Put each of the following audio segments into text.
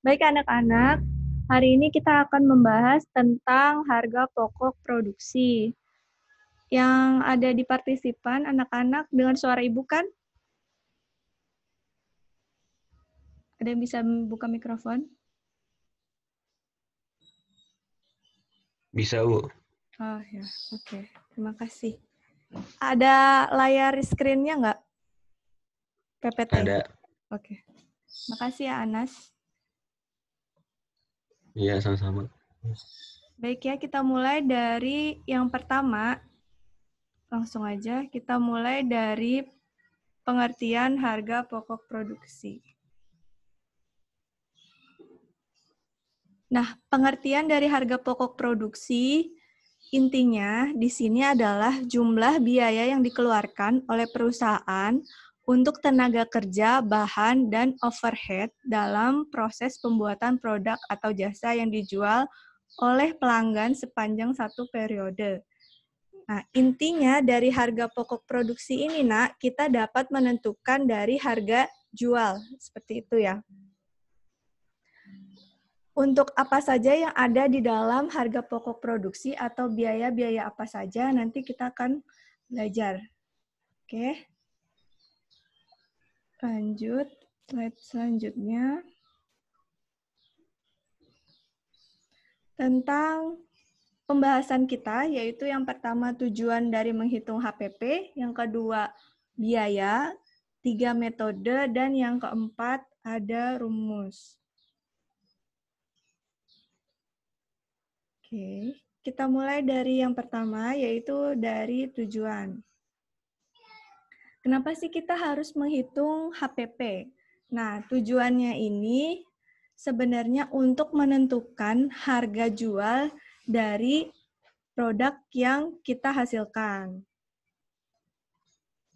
Baik anak-anak, hari ini kita akan membahas tentang harga pokok produksi. Yang ada di partisipan anak-anak dengan suara ibu kan? Ada yang bisa membuka mikrofon? Bisa, Bu. Oh ya, oke. Terima kasih. Ada layar screen-nya nggak? PPT? Ada. Oke. Makasih ya, Anas. Iya, sama-sama. Baik ya, kita mulai dari yang pertama. Langsung aja, kita mulai dari pengertian harga pokok produksi. Nah, pengertian dari harga pokok produksi intinya di sini adalah jumlah biaya yang dikeluarkan oleh perusahaan untuk tenaga kerja, bahan, dan overhead dalam proses pembuatan produk atau jasa yang dijual oleh pelanggan sepanjang satu periode. Nah, intinya dari harga pokok produksi ini, Nak, kita dapat menentukan dari harga jual. Seperti itu ya. Untuk apa saja yang ada di dalam harga pokok produksi atau biaya-biaya apa saja, nanti kita akan belajar. Oke. Lanjut, slide selanjutnya. Tentang pembahasan kita, yaitu yang pertama tujuan dari menghitung HPP, yang kedua biaya, 3 metode, dan yang keempat ada rumus. Oke, kita mulai dari yang pertama, yaitu dari tujuan. Kenapa sih kita harus menghitung HPP? Nah, tujuannya ini sebenarnya untuk menentukan harga jual dari produk yang kita hasilkan.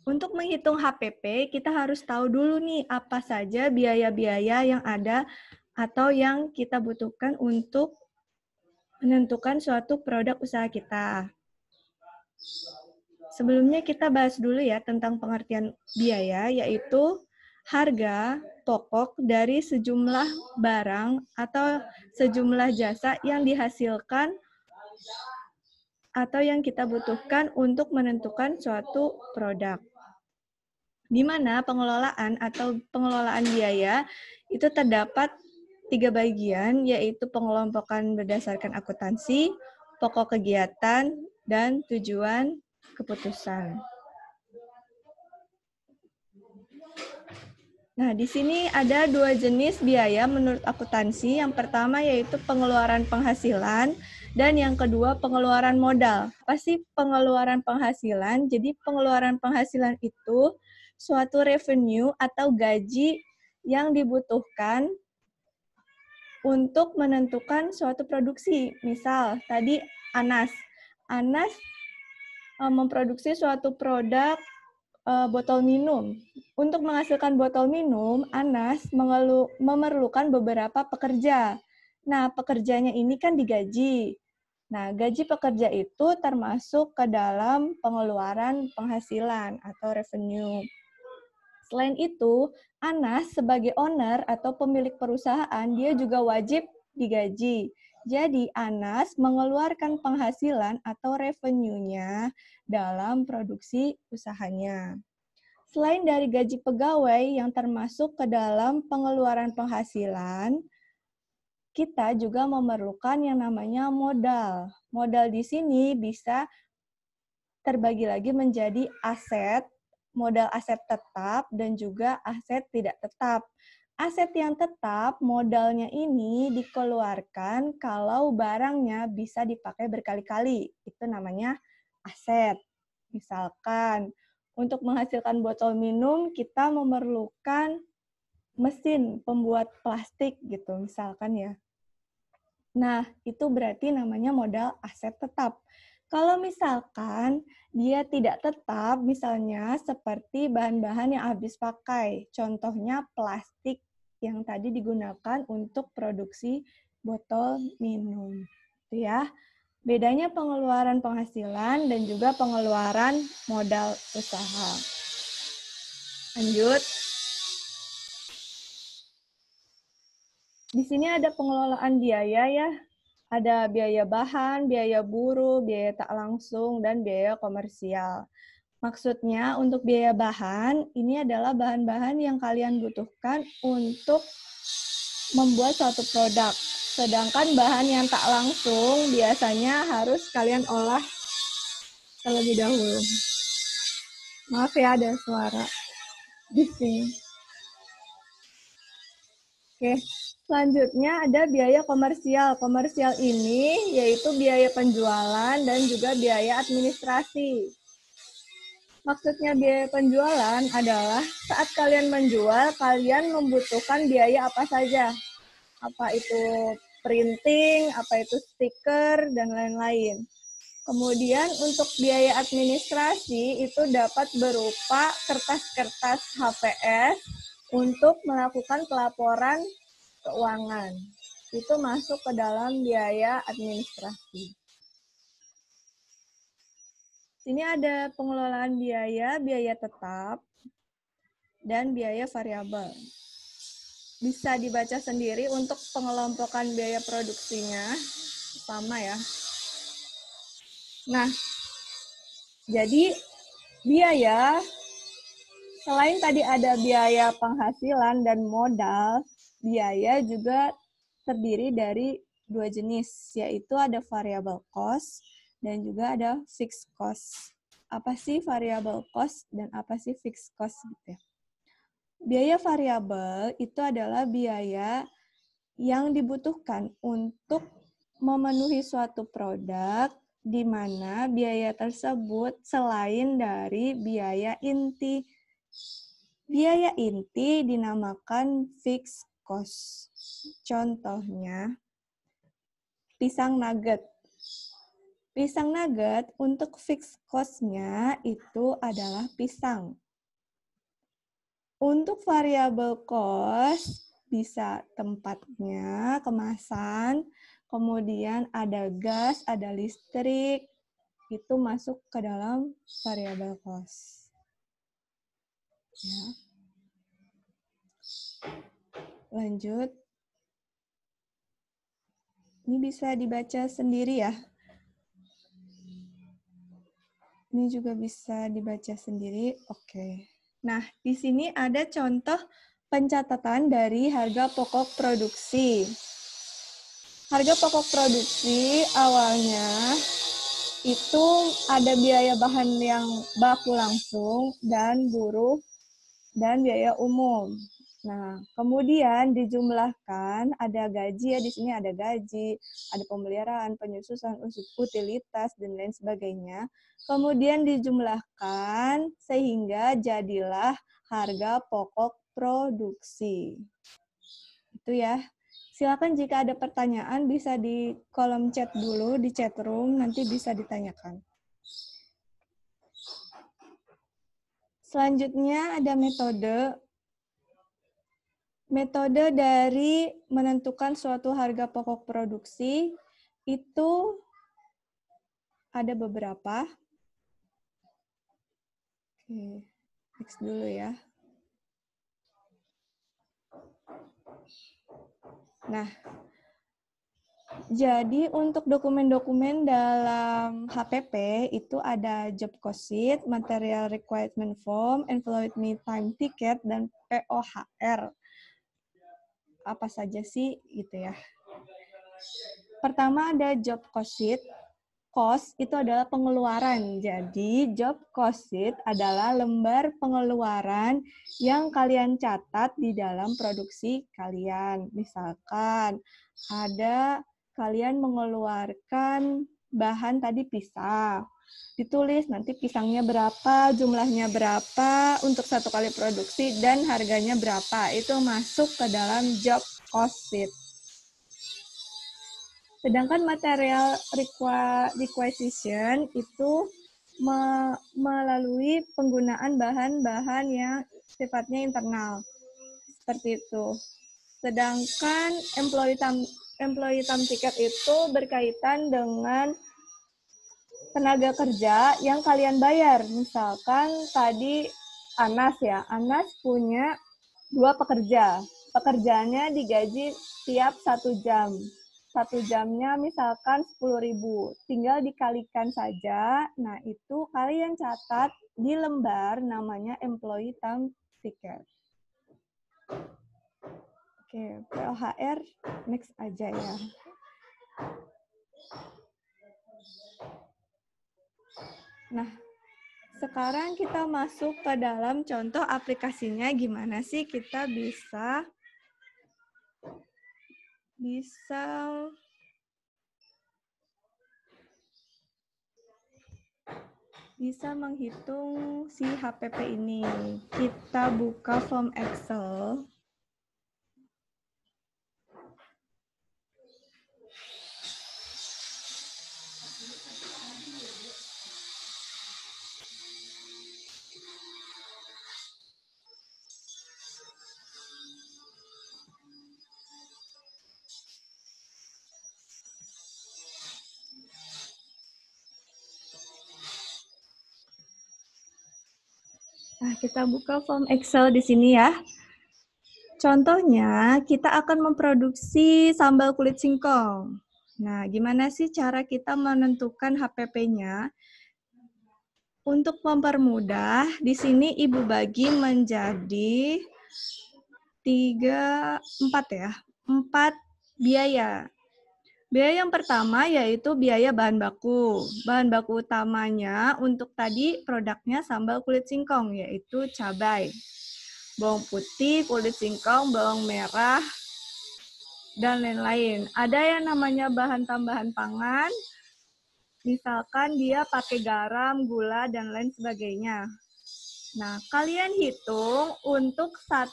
Untuk menghitung HPP, kita harus tahu dulu nih apa saja biaya-biaya yang ada atau yang kita butuhkan untuk menentukan suatu produk usaha kita. Sebelumnya kita bahas dulu ya tentang pengertian biaya, yaitu harga pokok dari sejumlah barang atau sejumlah jasa yang dihasilkan atau yang kita butuhkan untuk menentukan suatu produk. Di mana pengelolaan atau pengelolaan biaya itu terdapat 3 bagian, yaitu pengelompokan berdasarkan akuntansi, pokok kegiatan, dan tujuan keputusan. Nah, di sini ada 2 jenis biaya menurut akuntansi. Yang pertama yaitu pengeluaran penghasilan, dan yang kedua pengeluaran modal. Apa sih pengeluaran penghasilan? Jadi pengeluaran penghasilan itu suatu revenue atau gaji yang dibutuhkan untuk menentukan suatu produksi. Misal, tadi Anas memproduksi suatu produk botol minum. Untuk menghasilkan botol minum, Anas memerlukan beberapa pekerja. Nah, pekerjanya ini kan digaji. Nah, gaji pekerja itu termasuk ke dalam pengeluaran penghasilan atau revenue. Selain itu, Anas sebagai owner atau pemilik perusahaan, dia juga wajib digaji. Jadi, Anas mengeluarkan penghasilan atau revenue-nya dalam produksi usahanya. Selain dari gaji pegawai yang termasuk ke dalam pengeluaran penghasilan, kita juga memerlukan yang namanya modal. Modal di sini bisa terbagi lagi menjadi aset, modal aset tetap, dan juga aset tidak tetap. Aset yang tetap, modalnya ini dikeluarkan kalau barangnya bisa dipakai berkali-kali. Itu namanya aset. Misalkan, untuk menghasilkan botol minum, kita memerlukan mesin pembuat plastik gitu, misalkan ya. Nah, itu berarti namanya modal aset tetap. Kalau misalkan dia tidak tetap, misalnya seperti bahan-bahan yang habis pakai, contohnya plastik yang tadi digunakan untuk produksi botol minum. Itu ya. Bedanya pengeluaran penghasilan dan juga pengeluaran modal usaha. Lanjut. Di sini ada pengelolaan biaya ya. Ada biaya bahan, biaya buruh, biaya tak langsung, dan biaya komersial. Maksudnya untuk biaya bahan, ini adalah bahan-bahan yang kalian butuhkan untuk membuat suatu produk. Sedangkan bahan yang tak langsung biasanya harus kalian olah terlebih dahulu. Maaf ya ada suara bising. Oke, selanjutnya ada biaya komersial. Komersial ini yaitu biaya penjualan dan juga biaya administrasi. Maksudnya biaya penjualan adalah saat kalian menjual, kalian membutuhkan biaya apa saja. Apa itu printing, apa itu stiker, dan lain-lain. Kemudian untuk biaya administrasi itu dapat berupa kertas-kertas HVS untuk melakukan pelaporan keuangan. Itu masuk ke dalam biaya administrasi. Sini ada pengelolaan biaya, biaya tetap, dan biaya variabel. Bisa dibaca sendiri untuk pengelompokan biaya produksinya, sama ya. Nah, jadi biaya, selain tadi ada biaya penghasilan dan modal, biaya juga terdiri dari dua jenis, yaitu ada variable cost dan juga ada fixed cost. Apa sih variable cost dan apa sih fixed cost gitu ya? Biaya variabel itu adalah biaya yang dibutuhkan untuk memenuhi suatu produk di mana biaya tersebut selain dari biaya inti. Biaya inti dinamakan fixed cost. Contohnya, pisang nugget. Pisang nugget untuk fixed cost-nya itu adalah pisang. Untuk variable cost, bisa tempatnya, kemasan, kemudian ada gas, ada listrik, itu masuk ke dalam variable cost. Ya. Lanjut. Ini bisa dibaca sendiri ya. Ini juga bisa dibaca sendiri. Oke. Nah, di sini ada contoh pencatatan dari harga pokok produksi. Harga pokok produksi awalnya itu ada biaya bahan yang baku langsung dan buruh dan biaya umum. Nah, kemudian dijumlahkan ada gaji ya, di sini ada gaji, ada pemeliharaan, penyusutan, utilitas, dan lain sebagainya. Kemudian dijumlahkan sehingga jadilah harga pokok produksi. Itu ya. Silakan jika ada pertanyaan bisa di kolom chat dulu, di chat room, nanti bisa ditanyakan. Selanjutnya ada metode. Metode dari menentukan suatu harga pokok produksi itu ada beberapa. Oke, next dulu ya. Nah, jadi untuk dokumen-dokumen dalam HPP itu ada job cost sheet, material requirement form, employee time ticket, dan POHR. Apa saja sih gitu ya. Pertama ada job cost sheet. Cost itu adalah pengeluaran. Jadi job cost sheet adalah lembar pengeluaran yang kalian catat di dalam produksi kalian. Misalkan ada kalian mengeluarkan bahan tadi pisang. Ditulis nanti pisangnya berapa, jumlahnya berapa untuk satu kali produksi, dan harganya berapa. Itu masuk ke dalam job cost sheet. Sedangkan material requisition itu melalui penggunaan bahan-bahan yang sifatnya internal. Seperti itu. Sedangkan employee time ticket itu berkaitan dengan tenaga kerja yang kalian bayar. Misalkan tadi Anas ya, Anas punya 2 pekerja. Pekerjaannya digaji tiap 1 jam. 1 jamnya misalkan 10.000. Tinggal dikalikan saja. Nah, itu kalian catat di lembar namanya employee time ticket. Oke, PLHR next aja ya. Nah, sekarang kita masuk ke dalam contoh aplikasinya, gimana sih kita bisa menghitung si HPP ini. Kita buka form Excel. Nah, kita buka form Excel di sini ya. Contohnya, kita akan memproduksi sambal kulit singkong. Nah, gimana sih cara kita menentukan HPP-nya? Untuk mempermudah, di sini Ibu bagi menjadi 4 biaya. Biaya yang pertama yaitu biaya bahan baku. Bahan baku utamanya untuk tadi produknya sambal kulit singkong, yaitu cabai, bawang putih, kulit singkong, bawang merah, dan lain-lain. Ada yang namanya bahan tambahan pangan, misalkan dia pakai garam, gula, dan lain sebagainya. Nah, kalian hitung untuk 1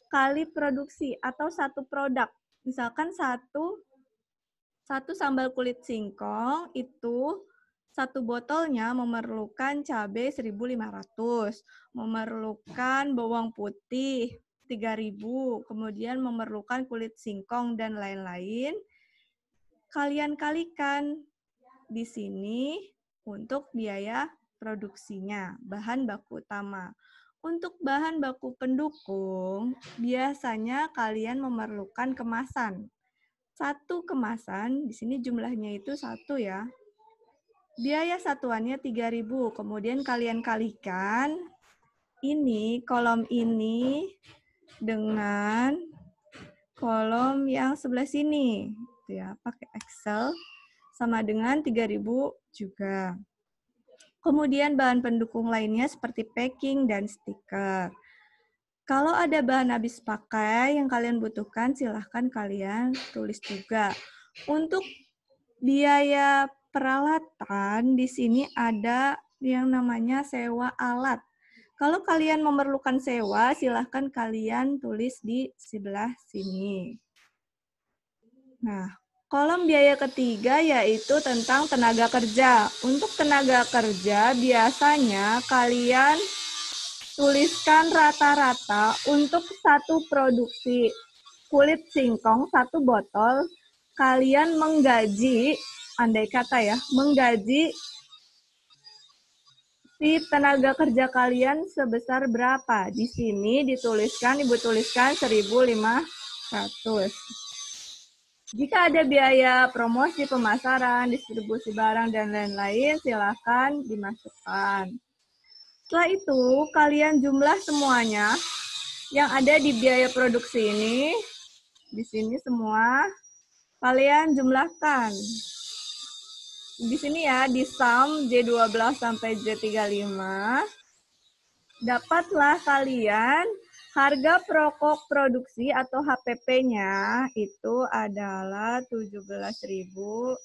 kali produksi atau 1 produk. Misalkan satu sambal kulit singkong itu 1 botolnya memerlukan cabai 1.500, memerlukan bawang putih 3.000, kemudian memerlukan kulit singkong dan lain-lain. Kalian kalikan di sini untuk biaya produksinya, bahan baku utama. Untuk bahan baku pendukung, biasanya kalian memerlukan kemasan. 1 kemasan, di sini jumlahnya itu 1 ya. Biaya satuannya 3.000, kemudian kalian kalikan ini, kolom ini dengan kolom yang sebelah sini. Ya, pakai Excel sama dengan 3.000 juga. Kemudian bahan pendukung lainnya seperti packing dan stiker. Kalau ada bahan habis pakai yang kalian butuhkan, silahkan kalian tulis juga. Untuk biaya peralatan, di sini ada yang namanya sewa alat. Kalau kalian memerlukan sewa, silahkan kalian tulis di sebelah sini. Nah, kolom biaya ketiga yaitu tentang tenaga kerja. Untuk tenaga kerja, biasanya kalian tuliskan rata-rata untuk 1 produksi kulit singkong 1 botol, kalian menggaji, andai kata ya, menggaji si tenaga kerja kalian sebesar berapa. Di sini dituliskan, Ibu tuliskan 1.500. Jika ada biaya promosi, pemasaran, distribusi barang, dan lain-lain, silakan dimasukkan. Setelah itu, kalian jumlah semuanya yang ada di biaya produksi ini, di sini semua, kalian jumlahkan. Di sini ya, di sum J12 sampai J35, dapatlah kalian harga pokok produksi atau HPP-nya itu adalah 17.500.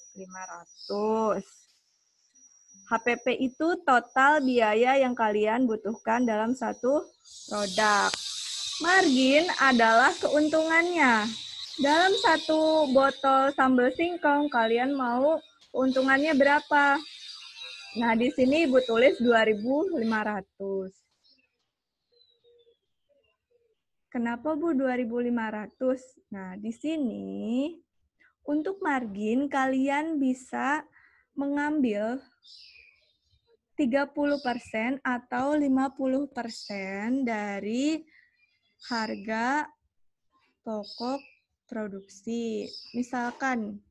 HPP itu total biaya yang kalian butuhkan dalam 1 produk. Margin adalah keuntungannya. Dalam 1 botol sambal singkong, kalian mau keuntungannya berapa? Nah, di sini Ibu tulis 2.500. Kenapa Bu 2.500? Nah, di sini untuk margin kalian bisa mengambil 30% atau 50% dari harga pokok produksi. Misalkan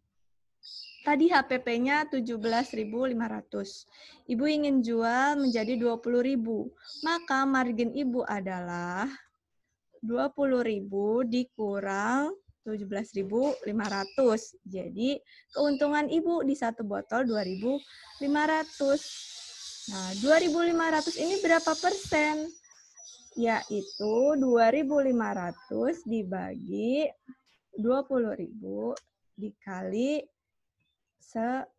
tadi HPP-nya 17.500. Ibu ingin jual menjadi 20.000. Maka margin Ibu adalah 20.000 dikurang 17.500. Jadi keuntungan Ibu di satu botol 2.500. Nah, 2.500 ini berapa persen? Yaitu 2.500 dibagi 20.000 dikali 100.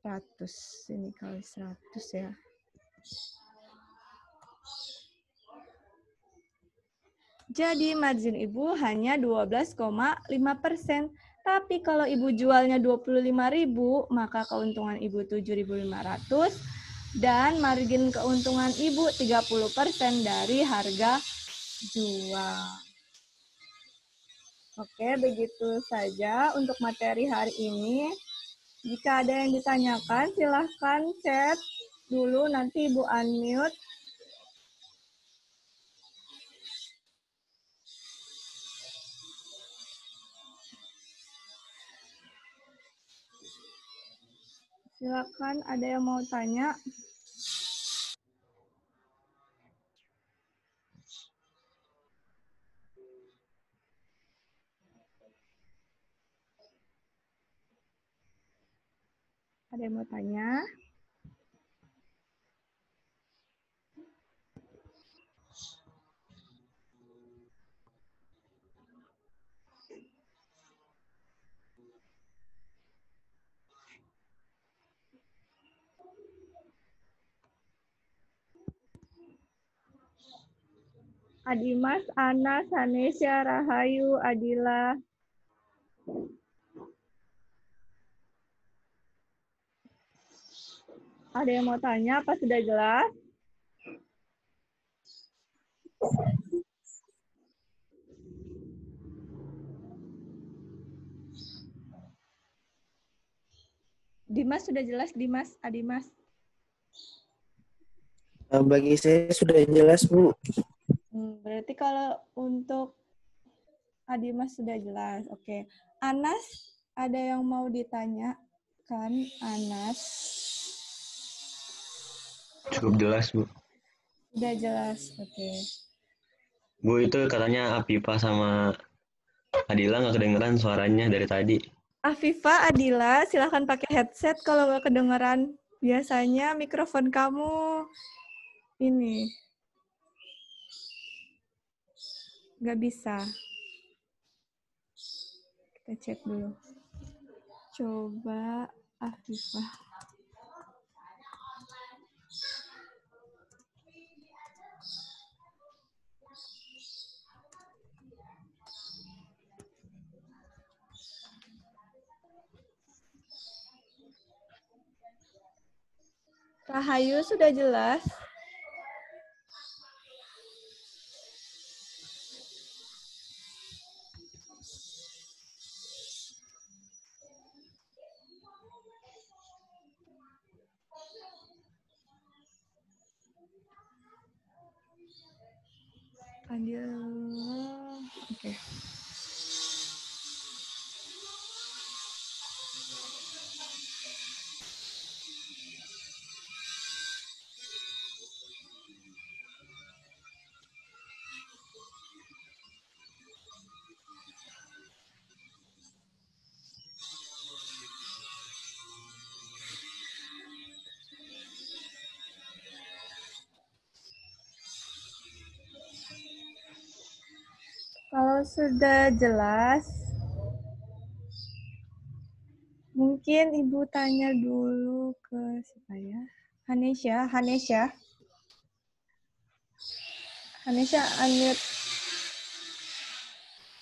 Ini kali 100 ya. Jadi margin Ibu hanya 12,5%. Tapi kalau Ibu jualnya 25.000, maka keuntungan Ibu 7.500 dan margin keuntungan Ibu 30% dari harga jual. Oke, begitu saja untuk materi hari ini. Jika ada yang ditanyakan, silahkan chat dulu, nanti Ibu unmute. Silakan, ada yang mau tanya? Ada yang mau tanya? Adimas, Anas, Hanesya, Rahayu, Adila. Ada yang mau tanya? Apa sudah jelas? Dimas sudah jelas, Dimas, Adimas. Bagi saya sudah jelas, Bu. Berarti kalau untuk Adimas sudah jelas. Oke. Anas, ada yang mau ditanyakan, Anas? Cukup jelas, Bu. Sudah jelas, oke. Bu, itu katanya Apipa sama Adila nggak kedengeran suaranya dari tadi. Afifa, Adila, silahkan pakai headset kalau nggak kedengeran. Biasanya mikrofon kamu ini nggak bisa. Kita cek dulu. Coba Afifa. Rahayu sudah jelas. Adila, oke. Kalau sudah jelas, mungkin Ibu tanya dulu ke siapa ya? Hanesya, unmute.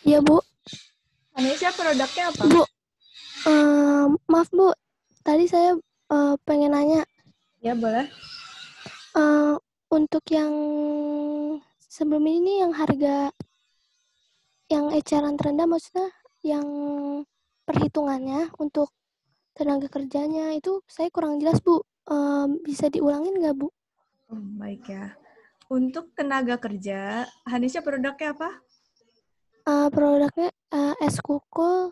Iya, Bu. Hanesya, produknya apa? Bu, maaf, Bu. Tadi saya pengen nanya. Ya, boleh. Untuk yang sebelum ini yang harga yang eceran terendah, maksudnya yang perhitungannya untuk tenaga kerjanya itu saya kurang jelas, Bu. Bisa diulangin nggak, Bu? Oh, baik ya. Untuk tenaga kerja, Hanesya produknya apa? Produknya es kukul.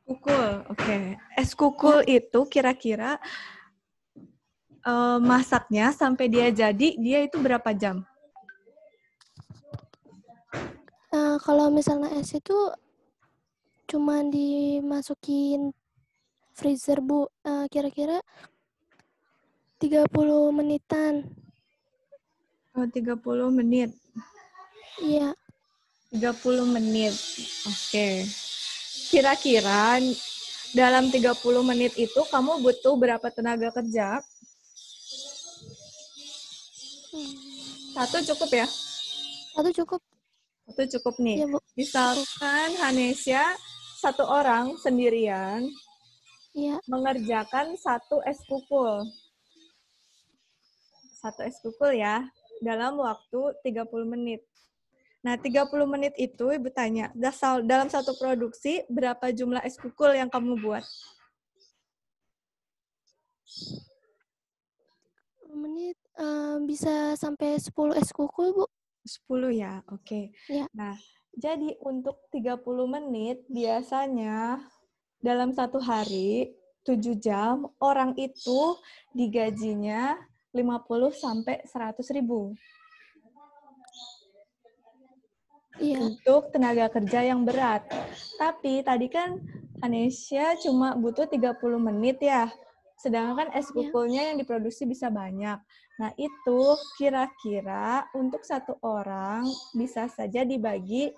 Kukul, oke. Es kukul itu kira-kira masaknya sampai dia jadi, dia itu berapa jam? Kalau misalnya es itu cuman dimasukin freezer, Bu. Kira-kira 30 menitan. Oh, 30 menit. Iya. 30 menit. Oke. Kira-kira dalam 30 menit itu kamu butuh berapa tenaga kerja? Satu cukup ya? Satu cukup. Satu cukup nih. Iya, Bu. Misalkan Hanesya satu orang sendirian Iya. mengerjakan satu es kukul. Satu es kukul ya, dalam waktu 30 menit. Nah, 30 menit itu Ibu tanya, dalam satu produksi berapa jumlah es kukul yang kamu buat? 10 menit bisa sampai 10 es kukul, Bu. 10 ya, oke. Iya. Nah, jadi untuk 30 menit biasanya dalam satu hari 7 jam orang itu digajinya 50 sampai 100 ribu. Iya. Untuk tenaga kerja yang berat. Tapi tadi kan Anesya cuma butuh 30 menit ya. Sedangkan es kukulnya yang diproduksi bisa banyak. Nah, itu kira-kira untuk satu orang bisa saja dibagi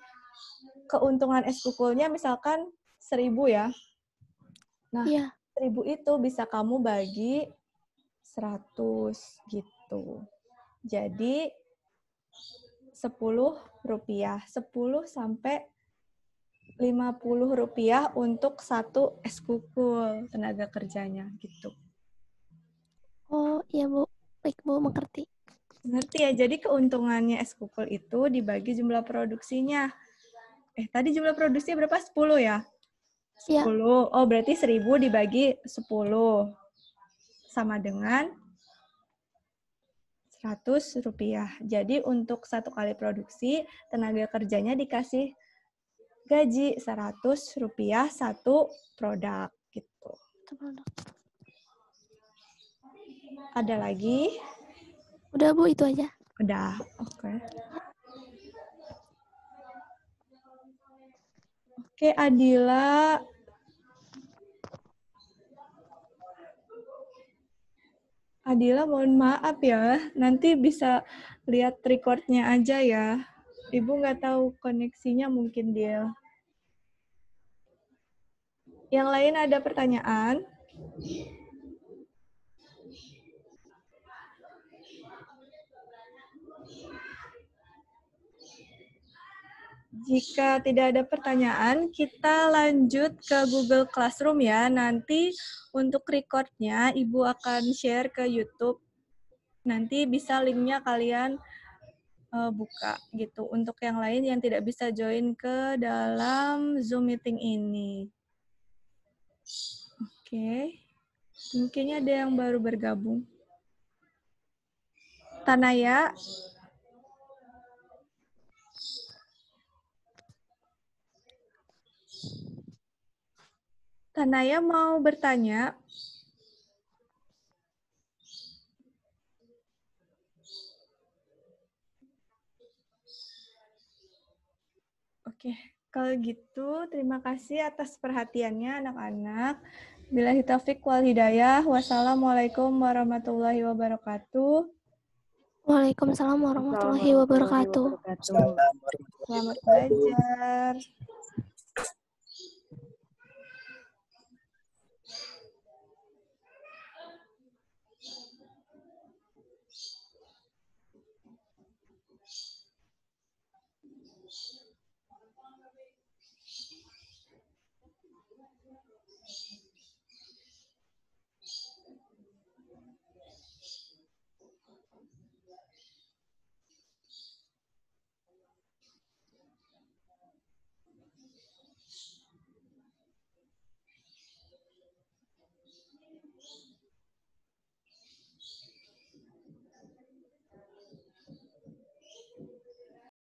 keuntungan es kukulnya misalkan 1.000 ya. Nah, Iya. 1.000 itu bisa kamu bagi 100 gitu. Jadi 10 rupiah. 10 sampai 50 rupiah untuk satu es kukul tenaga kerjanya gitu. Oh, iya, Bu. Baik, Bu, mengerti. Ngerti ya, jadi keuntungannya es kukul itu dibagi jumlah produksinya. Tadi jumlah produksinya berapa? 10 ya? 10. Iya. Oh, berarti 1.000 dibagi 10. Sama dengan 100 rupiah. Jadi untuk satu kali produksi, tenaga kerjanya dikasih gaji 100 rupiah satu produk gitu. Satu produk. Ada lagi? Udah, Bu, itu aja. Udah, oke. Oke, Adila. Adila, mohon maaf ya. Nanti bisa lihat recordnya aja ya. Ibu nggak tahu koneksinya mungkin dia. Yang lain ada pertanyaan? Jika tidak ada pertanyaan, kita lanjut ke Google Classroom ya. Nanti untuk recordnya, Ibu akan share ke YouTube. Nanti bisa linknya kalian buka gitu. Untuk yang lain yang tidak bisa join ke dalam Zoom meeting ini. Oke. Mungkin ada yang baru bergabung. Tanaya. Tanaya mau bertanya. Oke, kalau gitu terima kasih atas perhatiannya anak-anak. Billahi taufiq wal hidayah. Wassalamualaikum warahmatullahi wabarakatuh. Waalaikumsalam warahmatullahi wabarakatuh. Selamat belajar.